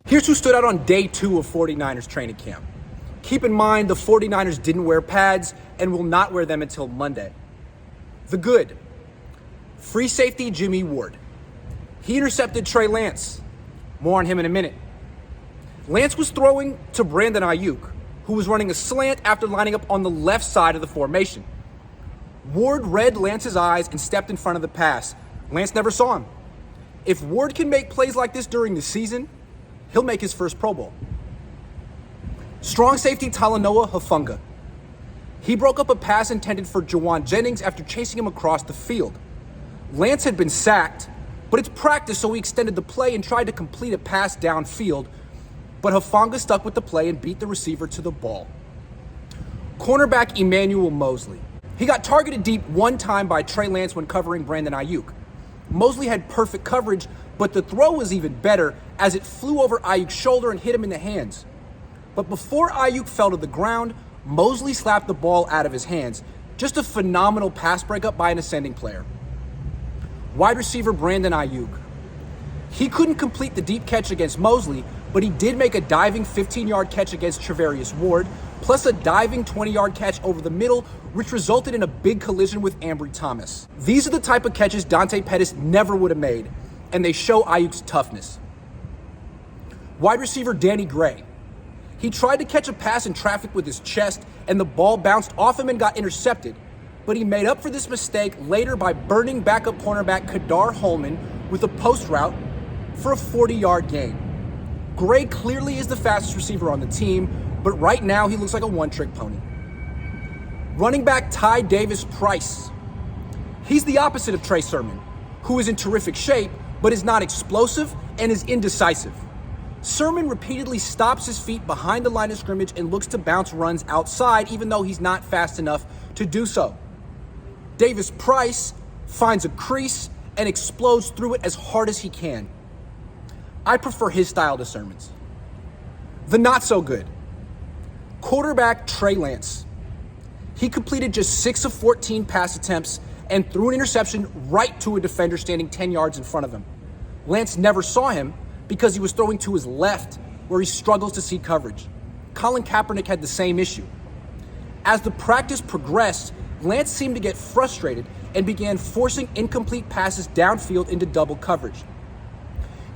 Here's who stood out on day 2 of 49ers training camp. Keep in mind, the 49ers didn't wear pads and will not wear them until Monday. The good. Free safety Jimmy Ward. He intercepted Trey Lance. More on him in a minute. Lance was throwing to Brandon Ayuk, who was running a slant after lining up on the left side of the formation. Ward read Lance's eyes and stepped in front of the pass. Lance never saw him. If Ward can make plays like this during the season, he'll make his first Pro Bowl. Strong safety Talanoa Hufanga. He broke up a pass intended for Juwan Jennings after chasing him across the field. Lance had been sacked, but it's practice, so he extended the play and tried to complete a pass downfield, but Hufanga stuck with the play and beat the receiver to the ball. Cornerback Emmanuel Mosley. He got targeted deep one time by Trey Lance when covering Brandon Ayuk. Mosley had perfect coverage, but the throw was even better as it flew over Ayuk's shoulder and hit him in the hands. But before Ayuk fell to the ground, Mosley slapped the ball out of his hands. Just a phenomenal pass breakup by an ascending player. Wide receiver Brandon Ayuk. He couldn't complete the deep catch against Mosley, but he did make a diving 15-yard catch against Trevarius Ward, plus a diving 20-yard catch over the middle, which resulted in a big collision with Ambry Thomas. These are the type of catches Dante Pettis never would have made, and they show Ayuk's toughness. Wide receiver Danny Gray. He tried to catch a pass in traffic with his chest, and the ball bounced off him and got intercepted, but he made up for this mistake later by burning backup cornerback Kadar Holman with a post route for a 40-yard gain. Gray clearly is the fastest receiver on the team, but right now he looks like a one-trick pony. Running back Ty Davis-Price. He's the opposite of Trey Sermon, who is in terrific shape, but is not explosive and is indecisive. Sermon repeatedly stops his feet behind the line of scrimmage and looks to bounce runs outside, even though he's not fast enough to do so. Davis-Price finds a crease and explodes through it as hard as he can. I prefer his style to Sermon's. The not so good. Quarterback Trey Lance. He completed just 6 of 14 pass attempts and threw an interception right to a defender standing 10 yards in front of him. Lance never saw him because he was throwing to his left, where he struggles to see coverage. Colin Kaepernick had the same issue. As the practice progressed, Lance seemed to get frustrated and began forcing incomplete passes downfield into double coverage.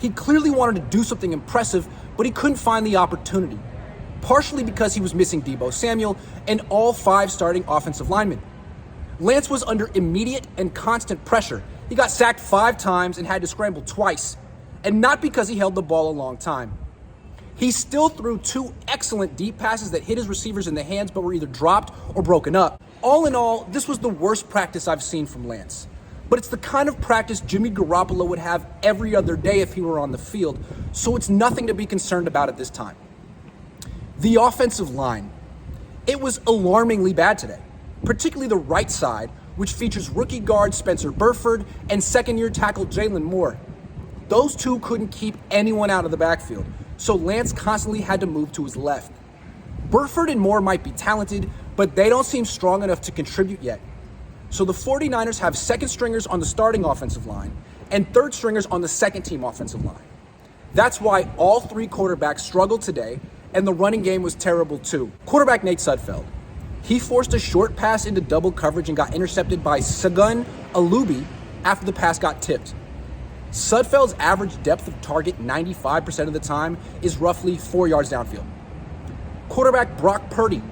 He clearly wanted to do something impressive, but he couldn't find the opportunity, partially because he was missing Deebo Samuel and all 5 starting offensive linemen. Lance was under immediate and constant pressure. He got sacked 5 times and had to scramble twice, and not because he held the ball a long time. He still threw 2 excellent deep passes that hit his receivers in the hands but were either dropped or broken up. All in all, this was the worst practice I've seen from Lance. But it's the kind of practice Jimmy Garoppolo would have every other day if he were on the field, so it's nothing to be concerned about at this time. The offensive line. It was alarmingly bad today, particularly the right side, which features rookie guard Spencer Burford and second-year tackle Jalen Moore. Those two couldn't keep anyone out of the backfield, so Lance constantly had to move to his left. Burford and Moore might be talented, but they don't seem strong enough to contribute yet. So the 49ers have second stringers on the starting offensive line and third stringers on the second team offensive line. That's why all 3 quarterbacks struggled today, and the running game was terrible too. Quarterback Nate Sutfeld. He forced a short pass into double coverage and got intercepted by Sagun Alubi after the pass got tipped. Sutfeld's average depth of target 95% of the time is roughly 4 yards downfield. Quarterback Brock Purdy.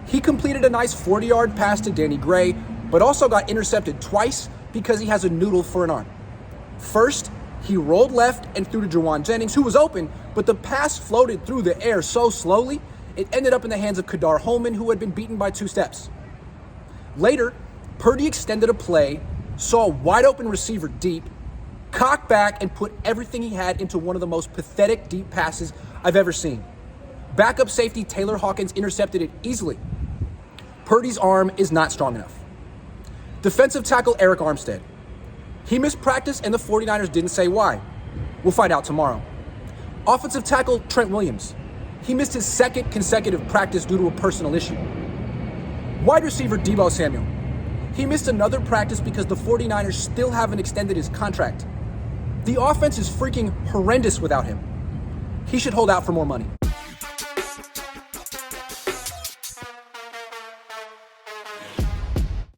He completed a nice 40-yard pass to Danny Gray, but also got intercepted twice because he has a noodle for an arm. First, he rolled left and threw to Juwan Jennings, who was open, but the pass floated through the air so slowly, it ended up in the hands of Kadar Holman, who had been beaten by 2 steps. Later, Purdy extended a play, saw a wide-open receiver deep, cocked back, and put everything he had into one of the most pathetic deep passes I've ever seen. Backup safety Taylor Hawkins intercepted it easily. Purdy's arm is not strong enough. Defensive tackle Eric Armstead. He missed practice and the 49ers didn't say why. We'll find out tomorrow. Offensive tackle Trent Williams. He missed his 2nd consecutive practice due to a personal issue. Wide receiver Deebo Samuel. He missed another practice because the 49ers still haven't extended his contract. The offense is freaking horrendous without him. he should hold out for more money.